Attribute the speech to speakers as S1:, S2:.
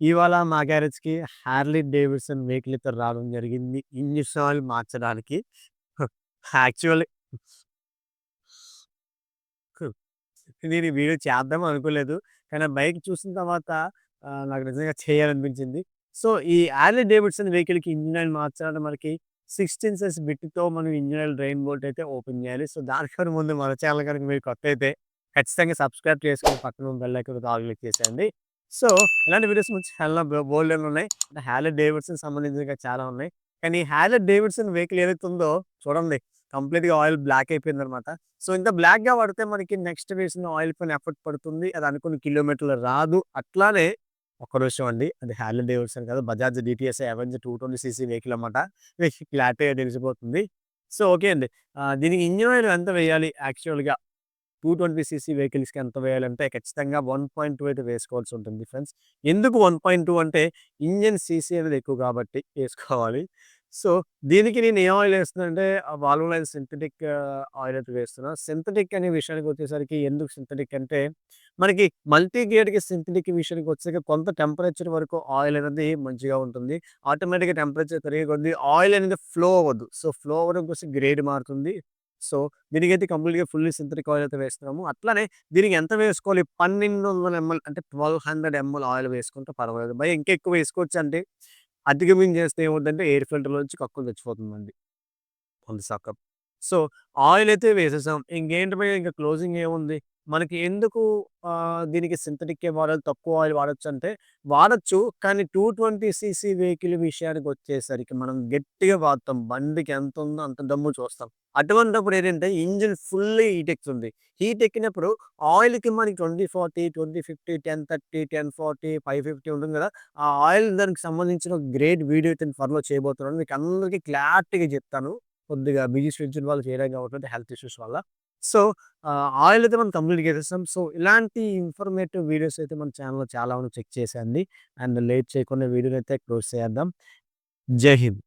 S1: ఇవాళ మా గ్యారేజ్‌కి Harley Davidson vehicle అయితే రావడం జరిగింది. ఇంజిన్ ఆయిల్ మార్చడానికి. యాక్చువల్లీ నేను ఈ వీడియో చేద్దాం అనుకోలేదు. కానీ ఆ బైక్ చూసిన తర్వాత నాకు నిజంగా చేయాలనిపించింది. సో, ఈ హార్లీ డేవిడ్సన్ వెహికల్‌కి ఇంజిన్ ఆయిల్ మార్చాలంటే మనకి 16 సెన్స్ బిట్‌తో మనం ఇంజిన్ ఆయిల్ డ్రైన్ బోల్ట్ అయితే ఓపెన్ చేయాలి. సో, దానికన్నా ముందు మన ఛానల్ కనుక మీరు కొత్తయితే ఖచ్చితంగా సబ్స్క్రైబ్ చేసుకొని పక్కన బెల్ ఐకాన్ ఆల్ క్లిక్ చేసేయండి. సో, ఇలాంటి వీడియోస్ మన ఛానెల్‌లో బోలెడన్ని ఉన్నాయి. హార్లీ డేవిడ్సన్ సంబంధించినవి చాలా ఉన్నాయి. కానీ హార్లీ డేవిడ్సన్ వెహికల్ ఏదైతే ఉందో చూడండి కంప్లీట్‌గా ఆయిల్ బ్లాక్ అయిపోయిందనమాట. సో, ఇంత బ్లాక్‌గా పడితే మనకి నెక్స్ట్ వేసిన ఆయిల్ పైన ఎఫెక్ట్ పడుతుంది. అది అనుకున్న కిలోమీటర్లు రాదు. అట్లానే ఒక్క నిమిషం అండి. అది హార్లీ డేవిడ్సన్ కాదు. Bajaj DTS Avenger 220 CC vehicle అన్నమాట. మీకు క్లారిటీగా తెలిసిపోతుంది. సో, ఓకే అండి. దీనికి ఇంజిన్ ఆయిల్ ఎంత వేయాలి యాక్చువల్‌గా 220 సీసీ వెహికల్స్‌కి ఎంత వేయాలంటే ఖచ్చితంగా 1.2 అయితే వేసుకోవాల్సి ఉంటుంది ఫ్రెండ్స్. ఎందుకు 1.2 అంటే ఇంజిన్ సీసీ అనేది ఎక్కువ కాబట్టి ఏసుకోవాలి. సో, దీనికి నేను ఏ ఆయిల్ ఏస్తున్నానంటే వాల్వోలైన్ సింథటిక్ ఆయిల్ అయితే వేస్తున్నా. సింథటిక్ అనే విషయానికొచ్చేసరికి ఎందుకు సింథటిక్ అంటే మనకి మల్టీ గేర్‌కి సింథటిక్ విషయానికి వచ్చేసరికి కొంత టెంపరేచర్ వరకు ఆయిల్ అనేది మంచిగా ఉంటుంది. ఆటోమేటిక్‌గా టెంపరేచర్ పెరిగే కొద్దీ ఆయిల్ అనేది ఫ్లో అవ్వదు. సో, ఫ్లో అవ్వడం కోసం గ్రేడ్ మారుతుంది. సో, దీనికైతే కంప్లీట్‌గా ఫుల్లీ సింథటిక్ ఆయిల్ అయితే వేస్తున్నాము. అట్లానే దీనికి ఎంత వేసుకోవాలి 1200 ఎంఎల్ అంటే 1200 ఎంఎల్ ఆయిల్ వేసుకుంటే పర్వాలేదు. భయ్యా ఇంకా ఎక్కువ వేసుకోవచ్చంటే అధిగమించేస్తే ఏమవుద్దంటే ఎయిర్ ఫిల్టర్‌లోంచి కక్కులు తెచ్చిపోతుందండి. ఉంది సకం. సో, ఆయిలయితే వేసేసాం. ఇంకేంటి భయ్యా ఇంక క్లోజింగ్ ఏముంది? మనకి ఎందుకు దీనికి సింథటిక్కే వాడాలి, తక్కువ ఆయిల్ వాడొచ్చంటే వాడొచ్చు. కానీ 220 సీసీ వెహికల్ విషయానికొచ్చేసరికి మనం గట్టిగా వాడతాం. బండికి ఎంతుందో అంత దమ్ము చూస్తాం. అటువంటప్పుడు ఏంటంటే ఇంజిన్ ఫుల్లీ హీటెక్కుతుంది. హీటెక్కినప్పుడు ఆయిల్‌కి మనకి 2040, 2050, 1030, 1040, 550 ఉంటుంది గదా! ఆ ఆయిల్ దానికి సంబంధించిన గ్రేట్ వీడియో అయితే త్వరలో చేయబోతున్నాను. మీకు అందరికి క్లారిటీగా చెప్తాను. కొద్దిగా బిజీ షెడ్యూల్ వల్ల చేయడానికి అవ్వట్లేదు హెల్త్ ఇష్యూస్ వల్ల. సో, ఆయిల్ అయితే మనం కంప్లీట్‌గా ఏసేసాం. సో, ఇలాంటి ఇన్ఫర్మేటివ్ వీడియోస్ అయితే మన ఛానెల్‌లో చాలా ఉన్నాయి చెక్ చేసేయండి. అండ్ లేట్ చేయకుండా వీడియోనైతే క్లోజ్ చేసేద్దాం. జై హింద్.